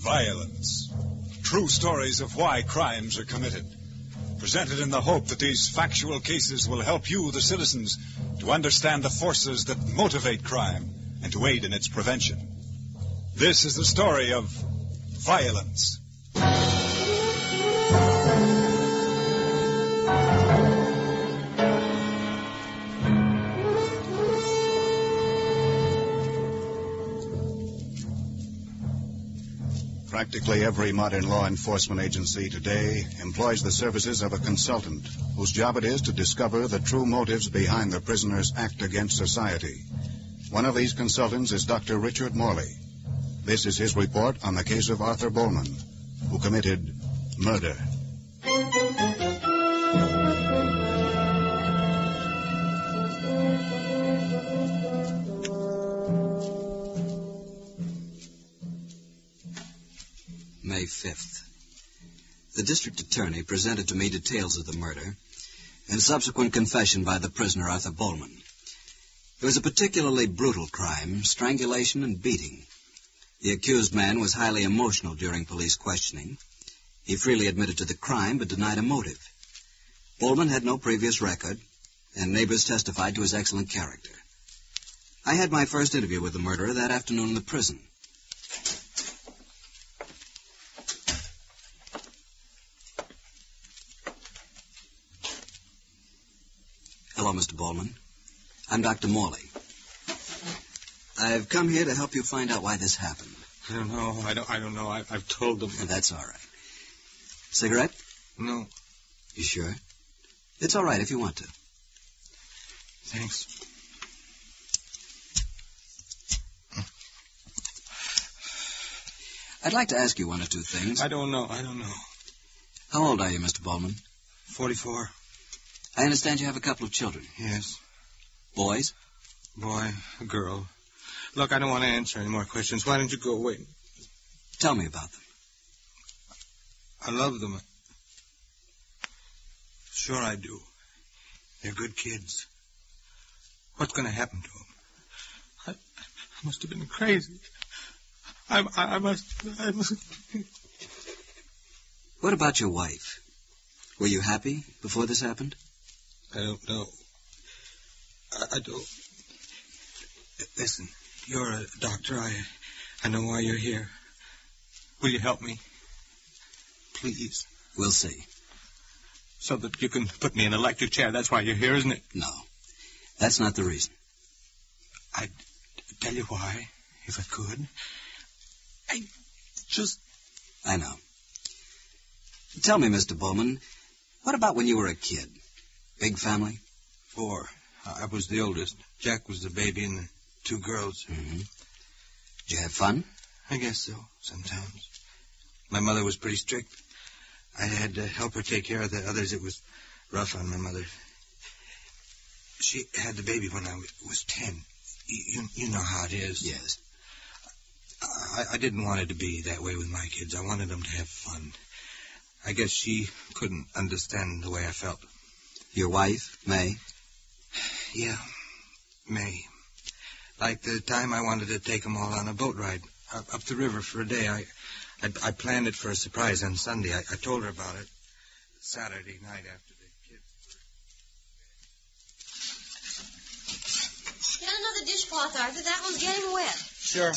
Violence. True stories of why crimes are committed. Presented in the hope that these factual cases will help you, the citizens, to understand the forces that motivate crime and to aid in its prevention. This is the story of violence. Practically every modern law enforcement agency today employs the services of a consultant whose job it is to discover the true motives behind the prisoner's act against society. One of these consultants is Dr. Richard Morley. This is his report on the case of Arthur Bowman, who committed murder. May 5th. The district attorney presented to me details of the murder and subsequent confession by the prisoner, Arthur Bowman. It was a particularly brutal crime, strangulation and beating. The accused man was highly emotional during police questioning. He freely admitted to the crime but denied a motive. Bowman had no previous record, and neighbors testified to his excellent character. I had my first interview with the murderer that afternoon in the prison. Hello, Mr. Bowman. I'm Dr. Morley. I've come here to help you find out why this happened. I don't know. I've told them. That's all right. Cigarette? No. You sure? It's all right if you want to. Thanks. I'd like to ask you one or two things. I don't know. How old are you, Mr. Bowman? 44. I understand you have a couple of children. Yes. Boys? Boy, a girl. Look, I don't want to answer any more questions. Why don't you go away? Tell me about them. I love them. Sure I do. They're good kids. What's going to happen to them? I must have been crazy. I must... What about your wife? Were you happy before this happened? I don't know. I don't... Listen, you're a doctor. I know why you're here. Will you help me? Please. We'll see. So that you can put me in an electric chair. That's why you're here, isn't it? No. That's not the reason. I'd tell you why, if I could. I know. Tell me, Mr. Bowman, what about when you were a kid? Big family? 4. I was the oldest. Jack was the baby and the 2 girls. Mm-hmm. Did you have fun? I guess so, sometimes. My mother was pretty strict. I had to help her take care of the others. It was rough on my mother. She had the baby when I was 10. You know how it is. Yes. I didn't want it to be that way with my kids. I wanted them to have fun. I guess she couldn't understand the way I felt. Your wife, May? Yeah, May. Like the time I wanted to take them all on a boat ride up the river for a day. I planned it for a surprise on Sunday. I told her about it Saturday night after the kids Get another dishcloth, Arthur. That one's getting wet. Sure.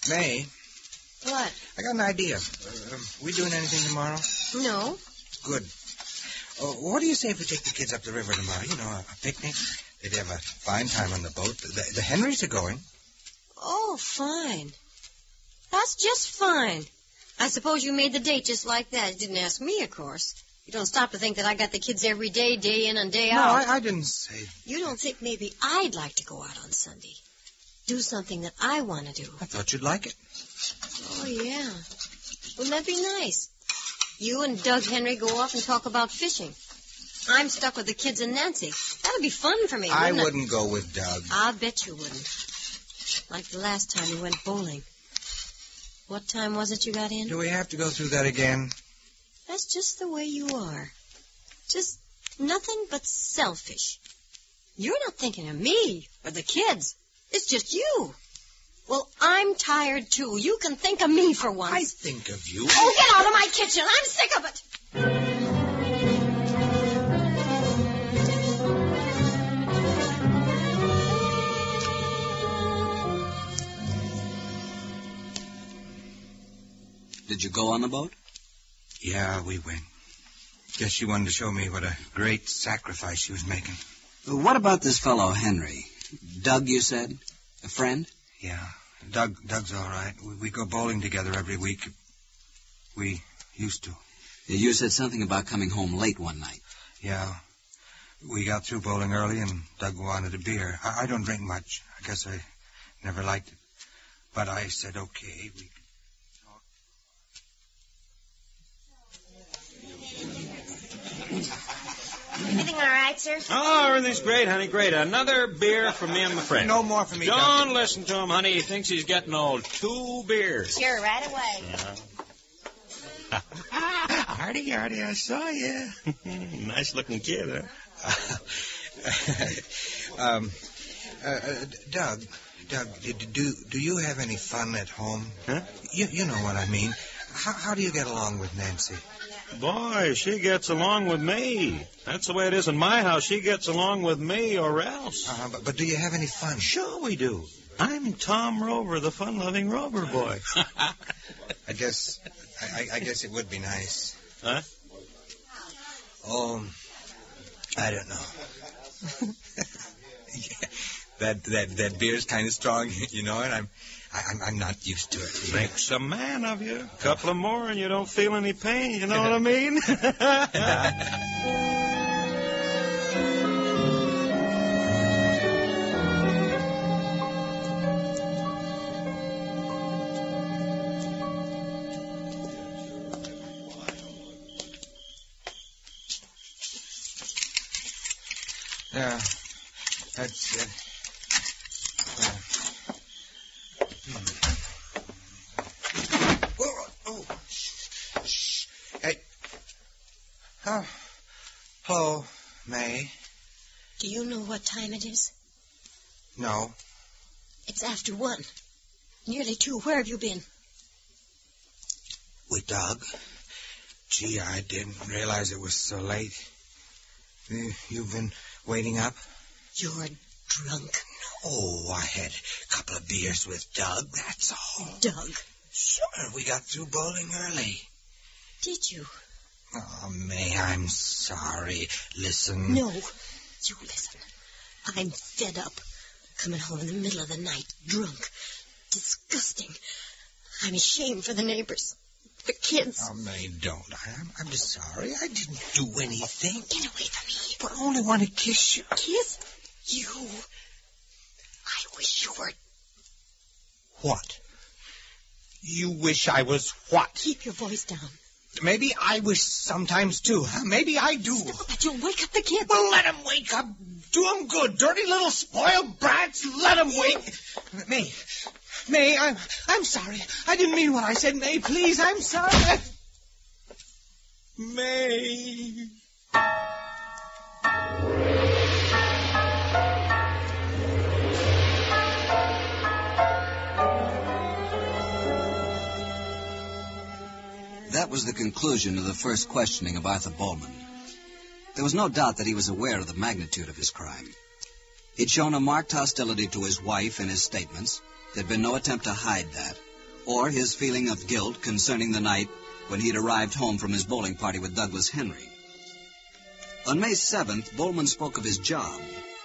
May, What? I got an idea. We doing anything tomorrow? No. Good. What do you say if we take the kids up the river tomorrow? You know, a picnic. They'd have a fine time on the boat. The Henrys are going. Oh, fine. That's just fine. I suppose you made the date just like that. You didn't ask me, of course. You don't stop to think that I got the kids every day, day in and day out. No, I didn't say... You don't think maybe I'd like to go out on Sunday? Do something that I want to do. I thought you'd like it. Oh, yeah. Wouldn't that be nice? You and Doug Henry go off and talk about fishing. I'm stuck with the kids and Nancy. That'd be fun for me, I wouldn't it? wouldn't go with Doug. I'll bet you wouldn't. Like the last time we went bowling. What time was it you got in? Do we have to go through that again? That's just the way you are. Just nothing but selfish. You're not thinking of me or the kids. It's just you. Well, I'm tired, too. You can think of me for once. I think of you. Oh, get out of my kitchen. I'm sick of it. Did you go on the boat? Yeah, we went. Guess she wanted to show me what a great sacrifice she was making. What about this fellow, Henry? Doug, you said? A friend? Yeah, Doug's all right. We go bowling together every week. We used to. You said something about coming home late one night. Yeah. We got through bowling early, and Doug wanted a beer. I don't drink much. I guess I never liked it. But I said, okay, we could talk. Everything all right, sir? Oh, everything's great, honey, great. Another beer for me and my friend. No more for me, Don't Doctor. listen to him, honey. He thinks he's getting old. 2 beers. Sure, right away. Artie, I saw you. Nice-looking kid, huh? Doug, do you have any fun at home? Huh? You know what I mean. How do you get along with Nancy? Boy, she gets along with me. That's the way it is in my house. She gets along with me or else. But do you have any fun? Sure we do. I'm Tom Rover, the fun-loving Rover boy. I guess it would be nice. Huh? Oh, I don't know. That beer's kind of strong, you know, and I'm not used to it. Makes a man of you. A couple of more and you don't feel any pain, you know what I mean? Yeah, that's it. Oh, shh. Hey. Oh. Hello, May. Do you know what time it is? No. It's after 1. Nearly 2. Where have you been? With Doug. Gee, I didn't realize it was so late. You've been waiting up? You're drunk. Oh, I had a couple of beers with Doug, that's all. Doug. Sure, we got through bowling early. Did you? Oh, May, I'm sorry. Listen. No. You listen. I'm fed up. Coming home in the middle of the night, drunk. Disgusting. I'm ashamed for the neighbors. The kids. Oh, May, don't. I'm just sorry. I didn't do anything. Get away from me. But I only want to kiss you. Kiss? You. I wish you were. What? You wish I was what? Keep your voice down. Maybe I wish sometimes, too. Huh? Maybe I do. Stop it. You'll wake up the kids. Well, let them wake up. Do them good. Dirty little spoiled brats. Let them wake. May, I'm sorry. I didn't mean what I said, May. Please, I'm sorry. May. That was the conclusion of the first questioning of Arthur Bowman. There was no doubt that he was aware of the magnitude of his crime. He'd shown a marked hostility to his wife in his statements. There'd been no attempt to hide that, or his feeling of guilt concerning the night when he'd arrived home from his bowling party with Douglas Henry. On May 7th, Bowman spoke of his job,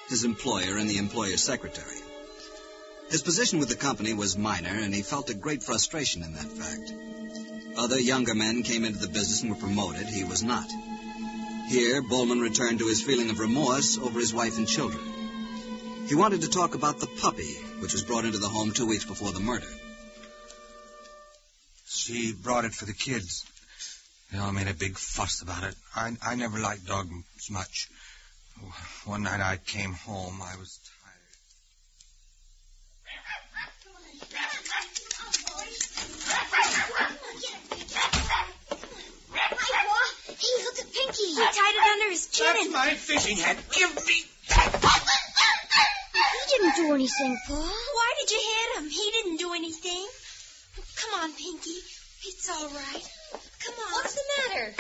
his employer and the employer's secretary. His position with the company was minor, and he felt a great frustration in that fact. Other younger men came into the business and were promoted. He was not. Here, Bowman returned to his feeling of remorse over his wife and children. He wanted to talk about the puppy, which was brought into the home 2 weeks before the murder. She brought it for the kids. They all made a big fuss about it. I never liked dogs much. One night I came home, I was Hey, look at Pinky. He tied it under his chin. That's my fishing hat. Give me that. He didn't do anything, Paul. Why did you hit him? He didn't do anything. anything. Come on, Pinky. It's all right. Come on. What's the matter?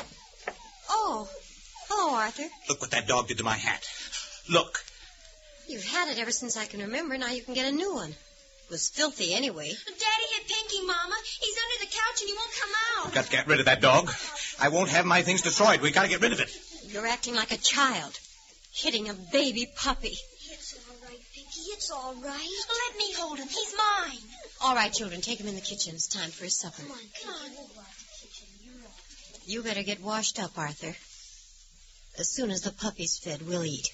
Oh. Hello, Arthur. Look what that dog did to my hat. Look. You've had it ever since I can remember. Now you can get a new one. It was filthy anyway. Daddy hit Pinky, Mama. He's under the couch and he won't come out. We've got to get rid of that dog. I won't have my things destroyed. We've got to get rid of it. You're acting like a child. Hitting a baby puppy. It's all right, Pinky. It's all right. Let me hold him. He's mine. All right, children, take him in the kitchen. It's time for his supper. Come on. You better get washed up, Arthur. As soon as the puppy's fed, we'll eat.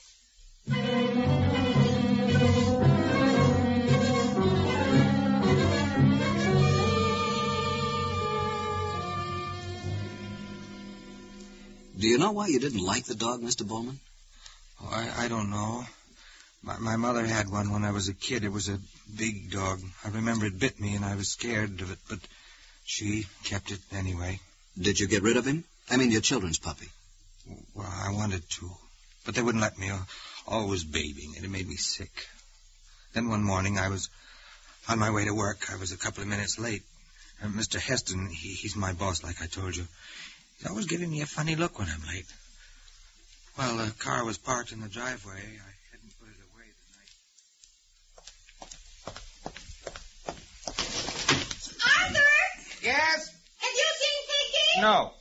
Do you know why you didn't like the dog, Mr. Bowman? Oh, I don't know. My mother had one when I was a kid. It was a big dog. I remember it bit me and I was scared of it, but she kept it anyway. Did you get rid of him? I mean, your children's puppy. Well, I wanted to, but they wouldn't let me. Always babying it. It made me sick. Then one morning I was on my way to work. I was a couple of minutes late. And Mr. Heston, he's my boss, like I told you. He's always giving me a funny look when I'm late. Well, the car was parked in the driveway. I hadn't put it away the night. Arthur! Yes? Have you seen Pinky? No.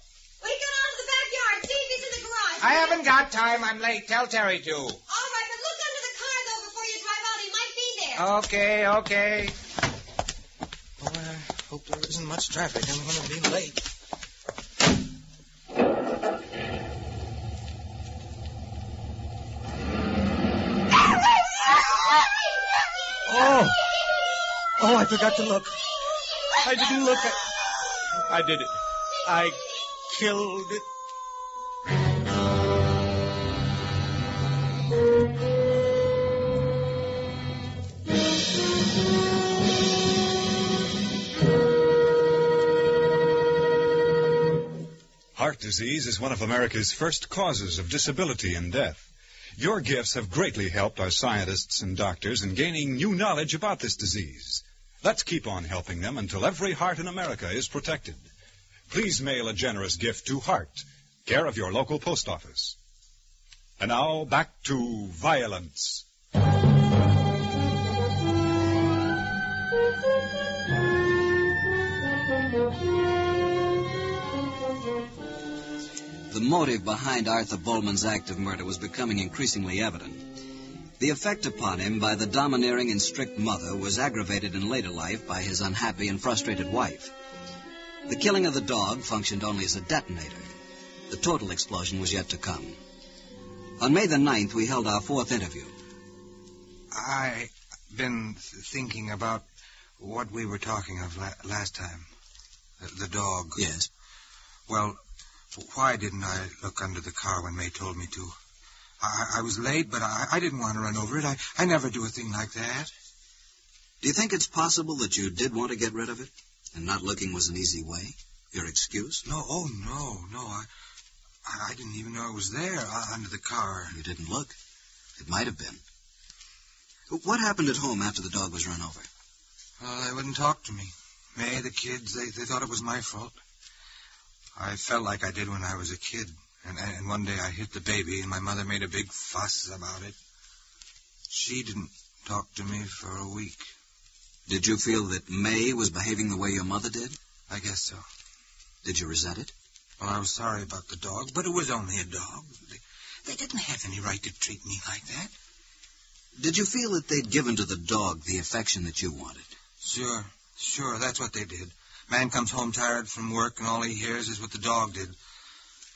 Well, you go down to the backyard. See if he's in the garage. I haven't got time. I'm late. Tell Terry to. All right, but look under the car, though, before you drive out. He might be there. Okay. Oh, I hope there isn't much traffic. I'm going to be late. Oh, I forgot to look. I didn't look. I did it. I killed it. Heart disease is one of America's first causes of disability and death. Your gifts have greatly helped our scientists and doctors in gaining new knowledge about this disease. Let's keep on helping them until every heart in America is protected. Please mail a generous gift to Heart, care of your local post office. And now, back to violence. The motive behind Arthur Bowman's act of murder was becoming increasingly evident. The effect upon him by the domineering and strict mother was aggravated in later life by his unhappy and frustrated wife. The killing of the dog functioned only as a detonator. The total explosion was yet to come. On May the 9th, we held our fourth interview. I've been thinking about what we were talking of last time. The dog. Yes. Well, why didn't I look under the car when May told me to? I was late, but I didn't want to run over it. I never do a thing like that. Do you think it's possible that you did want to get rid of it, and not looking was an easy way? Your excuse? No, no. I didn't even know it was there under the car. You didn't look. It might have been. What happened at home after the dog was run over? Well, they wouldn't talk to me. May, the kids, they thought it was my fault. I felt like I did when I was a kid. And one day I hit the baby, and my mother made a big fuss about it. She didn't talk to me for a week. Did you feel that May was behaving the way your mother did? I guess so. Did you resent it? Well, I was sorry about the dog, but it was only a dog. They didn't have any right to treat me like that. Did you feel that they'd given to the dog the affection that you wanted? Sure, that's what they did. Man comes home tired from work, and all he hears is what the dog did.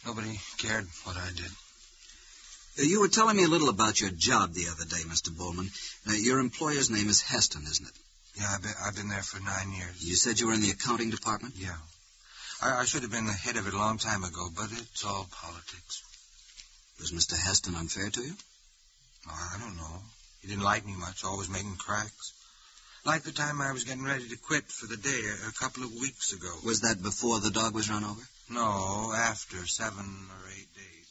Nobody cared what I did. You were telling me a little about your job the other day, Mr. Bowman. Your employer's name is Heston, isn't it? Yeah, I've been there for 9 years. You said you were in the accounting department? Yeah. I should have been the head of it a long time ago, but it's all politics. Was Mr. Heston unfair to you? Oh, I don't know. He didn't like me much, always making cracks. Like the time I was getting ready to quit for the day a couple of weeks ago. Was that before the dog was run over? No, after 7 or 8 days.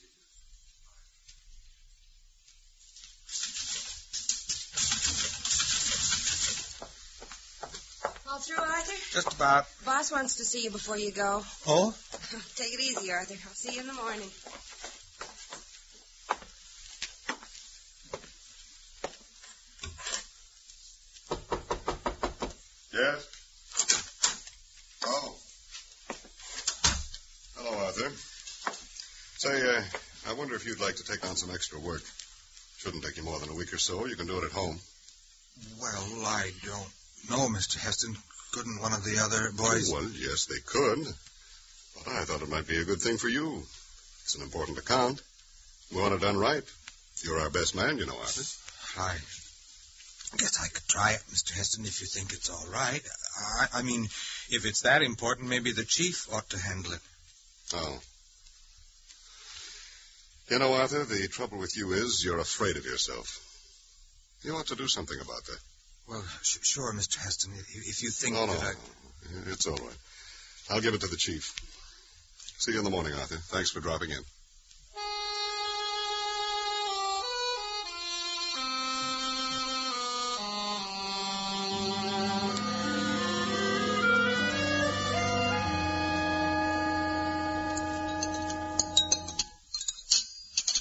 through, Arthur? Just about. Boss wants to see you before you go. Oh? Take it easy, Arthur. I'll see you in the morning. Yes? Oh. Hello, Arthur. Say, I wonder if you'd like to take on some extra work. Shouldn't take you more than a week or so. You can do it at home. Well, I don't know, Mr. Heston. Couldn't one of the other boys... Well, yes, they could. But I thought it might be a good thing for you. It's an important account. We want it done right. You're our best man, you know, Arthur. I guess I could try it, Mr. Heston, if you think it's all right. I mean, if it's that important, maybe the chief ought to handle it. Oh. You know, Arthur, the trouble with you is you're afraid of yourself. You ought to do something about that. Well, sure, Mr. Heston, if you think No, that it's all right. I'll give it to the chief. See you in the morning, Arthur. Thanks for dropping in.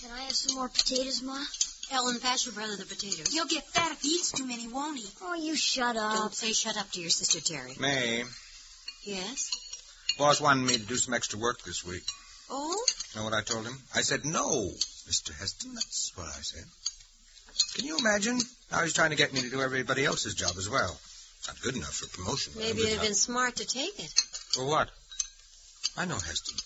Can I have some more potatoes, Ma? Ellen, pass your brother the potatoes. He'll get fat if he eats too many, won't he? Oh, you shut up. Don't say shut up to your sister, Terry. May, Yes? boss wanted me to do some extra work this week. Oh? Know what I told him? I said, no, Mr. Heston. That's what I said. Can you imagine? Now he's trying to get me to do everybody else's job as well. Not good enough for promotion. Maybe it'd have been smart to take it. For what? I know Heston.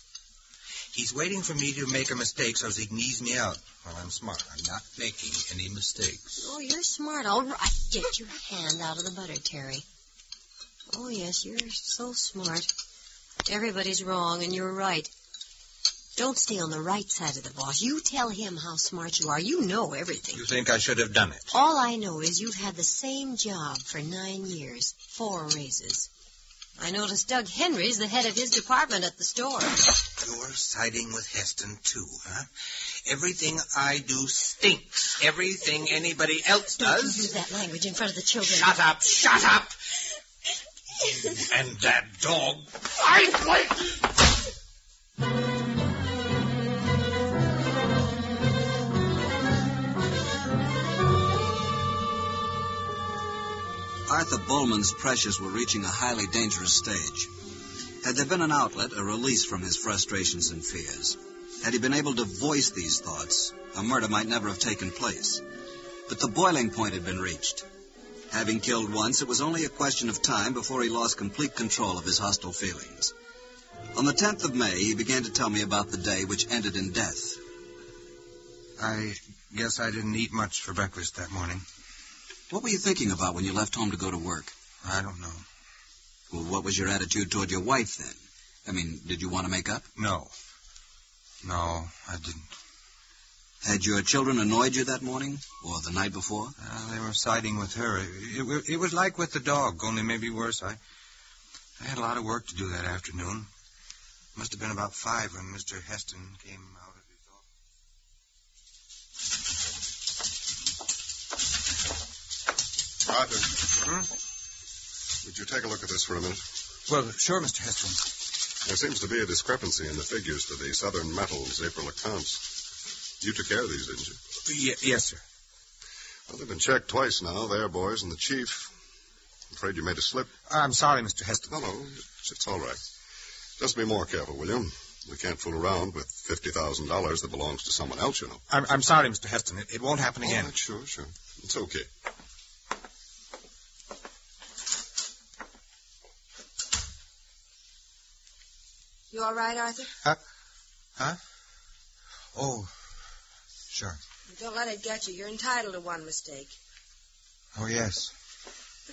He's waiting for me to make a mistake so he can ease me out. Well, I'm smart. I'm not making any mistakes. Oh, you're smart. All right. Get your hand out of the butter, Terry. Oh, yes, you're so smart. Everybody's wrong, and you're right. Don't stay on the right side of the boss. You tell him how smart you are. You know everything. You think I should have done it? All I know is you've had the same job for 9 years. 4 raises. I noticed Doug Henry's the head of his department at the store. You're siding with Heston, too, huh? Everything I do stinks. Everything anybody else Don't does. you use that language in front of the children. Shut up! Shut up! And that dog. Arthur Bowman's pressures were reaching a highly dangerous stage. Had there been an outlet, a release from his frustrations and fears, had he been able to voice these thoughts, a murder might never have taken place. But the boiling point had been reached. Having killed once, it was only a question of time before he lost complete control of his hostile feelings. On the 10th of May, he began to tell me about the day which ended in death. I guess I didn't eat much for breakfast that morning. What were you thinking about when you left home to go to work? I don't know. Well, what was your attitude toward your wife, then? I mean, did you want to make up? No. No, I didn't. Had your children annoyed you that morning, or the night before? They were siding with her. It was like with the dog, only maybe worse. I had a lot of work to do that afternoon. Must have been about 5 when Mr. Heston came out of his office. Arthur, would you take a look at this for a minute? Well, sure, Mr. Heston. There seems to be a discrepancy in the figures to the Southern Metals April accounts. You took care of these, didn't you? Yes, sir. Well, they've been checked twice now, their boys and the chief. I'm afraid you made a slip. I'm sorry, Mr. Heston. No, it's all right. Just be more careful, will you? We can't fool around with $50,000 that belongs to someone else, you know. I'm sorry, Mr. Heston. It won't happen again. All right, sure. It's okay. You all right, Arthur? Huh? Oh, sure. Don't let it get you. You're entitled to one mistake. Oh, yes.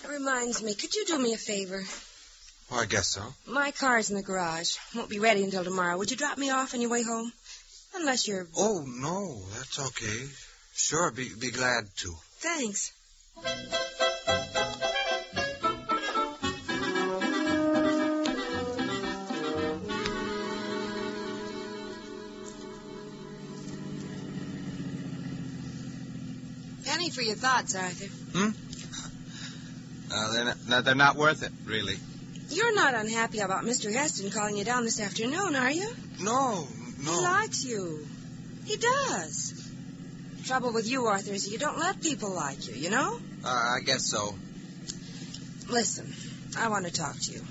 It reminds me, could you do me a favor? Oh, I guess so. My car's in the garage. Won't be ready until tomorrow. Would you drop me off on your way home? Unless you're... Oh, no, that's okay. Sure, be glad to. Thanks. Penny for your thoughts, Arthur. They're No, they're not worth it, really. You're not unhappy about Mr. Heston calling you down this afternoon, are you? No. He likes you. He does. The trouble with you, Arthur, is you don't let people like you, you know? I guess so. Listen, I want to talk to you.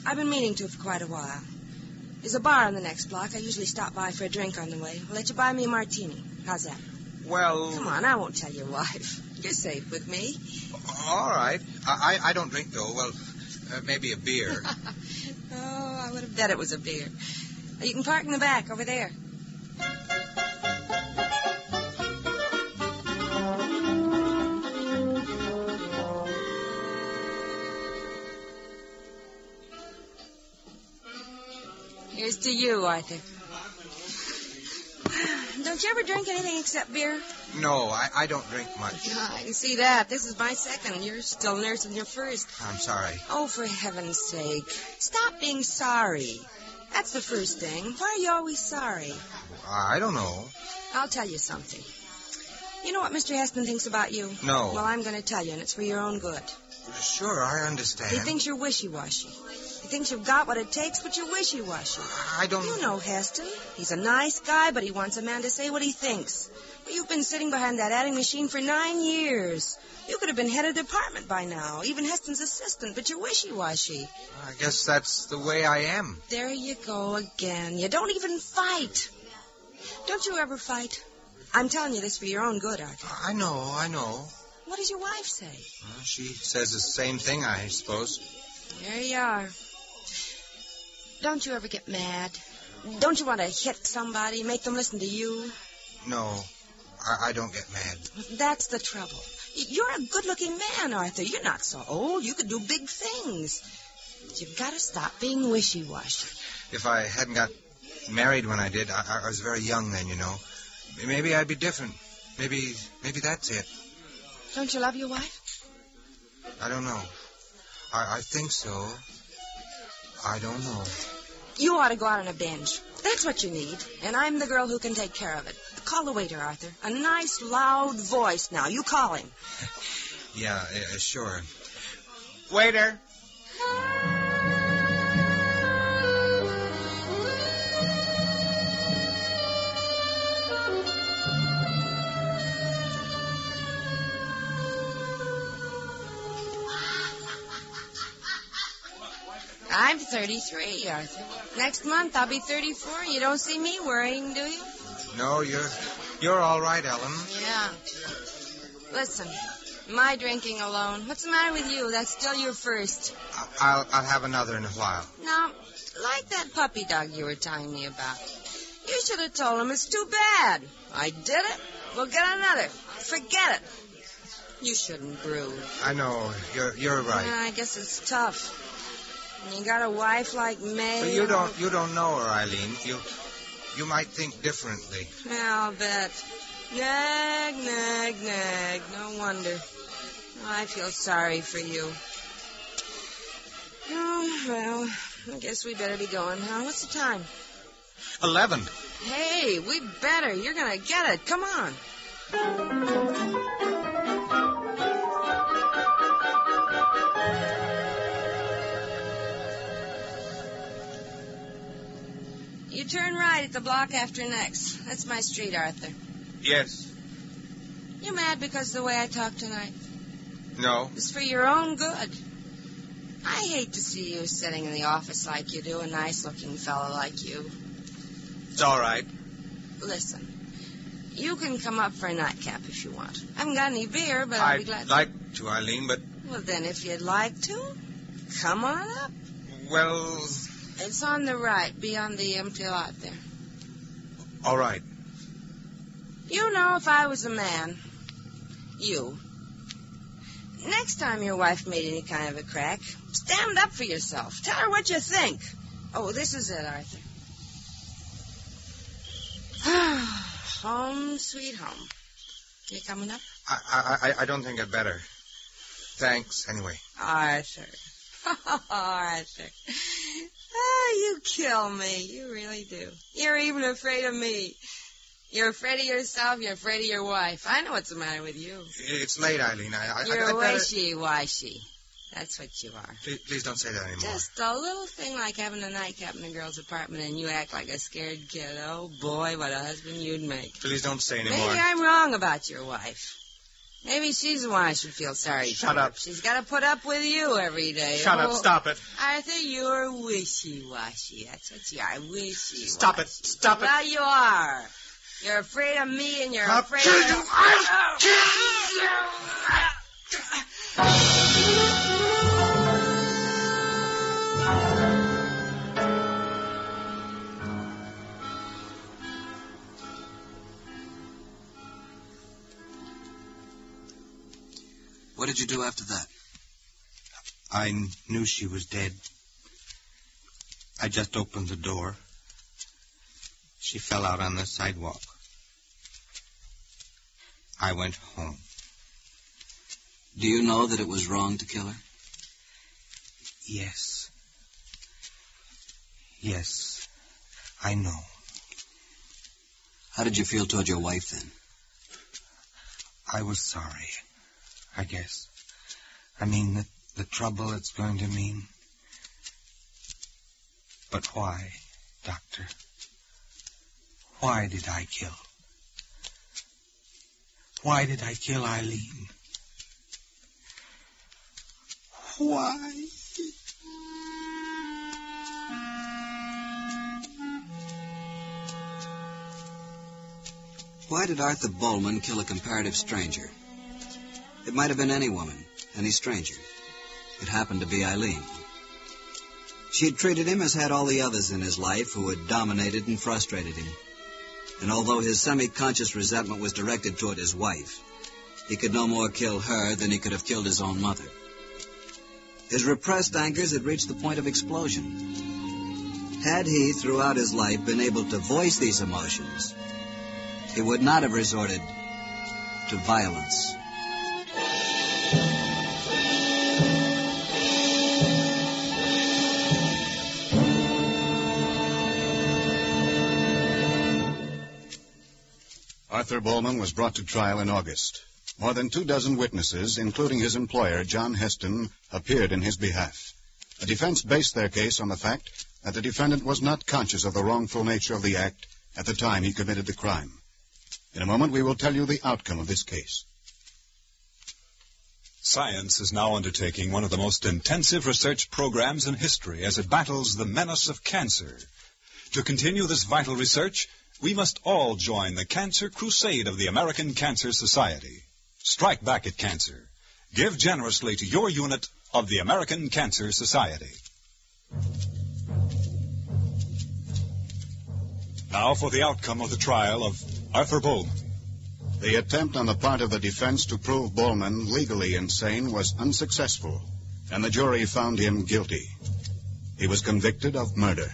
I've been meaning to for quite a while. There's a bar on the next block. I usually stop by for a drink on the way. I'll let you buy me a martini. How's that? Well... Come on, I won't tell your wife. You're safe with me. All right. I don't drink, though. Well, maybe a beer. Oh, I would have bet it was a beer. You can park in the back over there. Here's to you, Arthur. Don't you ever drink anything except beer? No, I don't drink much. I can see that. This is my second, and you're still nursing your first. I'm sorry. Oh, for heaven's sake. Stop being sorry. That's the first thing. Why are you always sorry? I don't know. I'll tell you something. You know what Mr. Heston thinks about you? No. Well, I'm going to tell you, and it's for your own good. Sure, I understand. He thinks you're wishy-washy. He thinks you've got what it takes, but you're wishy-washy. I don't... You know Heston. He's a nice guy, but he wants a man to say what he thinks. Well, you've been sitting behind that adding machine for 9 years. You could have been head of department by now, even Heston's assistant, but you're wishy-washy. I guess that's the way I am. There you go again. You don't even fight. Don't you ever fight? I'm telling you this for your own good, Arthur. I know. What does your wife say? Well, she says the same thing, I suppose. There you are. Don't you ever get mad? Don't you want to hit somebody, make them listen to you? No, I don't get mad. That's the trouble. You're a good-looking man, Arthur. You're not so old. You could do big things. But you've got to stop being wishy-washy. If I hadn't got married when I did, I was very young then, you know. Maybe I'd be different. Maybe that's it. Don't you love your wife? I don't know. I think so. I don't know. You ought to go out on a binge. That's what you need. And I'm the girl who can take care of it. Call the waiter, Arthur. A nice, loud voice now. You call him. Yeah, sure. Waiter. I'm 33, Arthur. Next month I'll be 34. You don't see me worrying, do you? No, you're all right, Ellen. Yeah. Listen, my drinking alone. What's the matter with you? That's still your first. I'll have another in a while. Now, like that puppy dog you were telling me about. You should have told him it's too bad. I did it. We'll get another. Forget it. You shouldn't brood. I know. You're right. Yeah, I guess it's tough. And you got a wife like May. But you don't know her, Eileen. You might think differently. Yeah, I'll bet. Nag. No wonder. I feel sorry for you. Oh, well, I guess we better be going, huh? What's the time? 11. Hey, we better. You're going to get it. Come on. You turn right at the block after next. That's my street, Arthur. Yes. You mad because of the way I talk tonight? No. It's for your own good. I hate to see you sitting in the office like you do, a nice-looking fellow like you. It's all right. Listen, you can come up for a nightcap if you want. I haven't got any beer, but I'll be glad I'd like to, Eileen, but... Well, then, if you'd like to, come on up. Well... It's on the right, beyond the empty lot there. All right. You know, if I was a man, next time your wife made any kind of a crack, stand up for yourself. Tell her what you think. Oh, this is it, Arthur. Home, sweet home. You coming up? I don't think I'd better. Thanks, anyway. Arthur. Arthur. You kill me. You really do. You're even afraid of me. You're afraid of yourself. You're afraid of your wife. I know what's the matter with you. It's late, Eileen. You're I'd better... wishy-washy. That's what you are. Please don't say that anymore. Just a little thing like having a nightcap in a girl's apartment and you act like a scared kid. Oh, boy, what a husband you'd make. Please don't say anymore. Maybe I'm wrong about your wife. Maybe she's the one I should feel sorry for. Shut up. She's got to put up with you every day. Shut up. Stop it. Arthur, you're wishy-washy. That's what you are, wishy-washy. Stop it. Stop it. Well, you are. You're afraid of me and you're afraid of... What did you do after that? I knew she was dead. I just opened the door. She fell out on the sidewalk. I went home. Do you know that it was wrong to kill her? Yes. Yes, I know. How did you feel toward your wife then? I was sorry, I guess. I mean, the trouble it's going to mean. But why, Doctor? Why did I kill? Why did I kill Eileen? Why? Why did Arthur Bowman kill a comparative stranger? It might have been any woman, any stranger. It happened to be Eileen. She had treated him as had all the others in his life who had dominated and frustrated him. And although his semi-conscious resentment was directed toward his wife, he could no more kill her than he could have killed his own mother. His repressed angers had reached the point of explosion. Had he, throughout his life, been able to voice these emotions, he would not have resorted to violence. Arthur Bowman was brought to trial in August. More than 24 witnesses, including his employer, John Heston, appeared in his behalf. The defense based their case on the fact that the defendant was not conscious of the wrongful nature of the act at the time he committed the crime. In a moment, we will tell you the outcome of this case. Science is now undertaking one of the most intensive research programs in history as it battles the menace of cancer. To continue this vital research, we must all join the cancer crusade of the American Cancer Society. Strike back at cancer. Give generously to your unit of the American Cancer Society. Now for the outcome of the trial of Arthur Bowman. The attempt on the part of the defense to prove Bowman legally insane was unsuccessful, and the jury found him guilty. He was convicted of murder.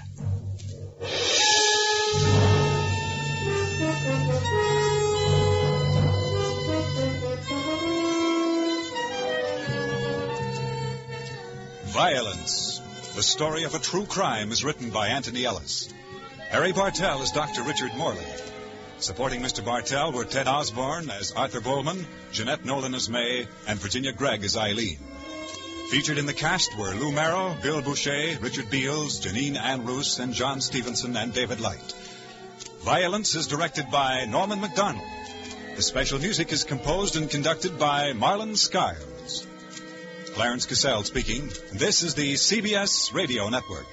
Violence, the story of a true crime, is written by Anthony Ellis. Harry Bartell is Dr. Richard Morley. Supporting Mr. Bartell were Ted Osborne as Arthur Bowman, Jeanette Nolan as May, and Virginia Gregg as Eileen. Featured in the cast were Lou Merrill, Bill Boucher, Richard Beals, Janine Ann Roos, and John Stevenson and David Light. Violence is directed by Norman MacDonald. The special music is composed and conducted by Marlon Skiles. Clarence Cassell speaking. This is the CBS Radio Network.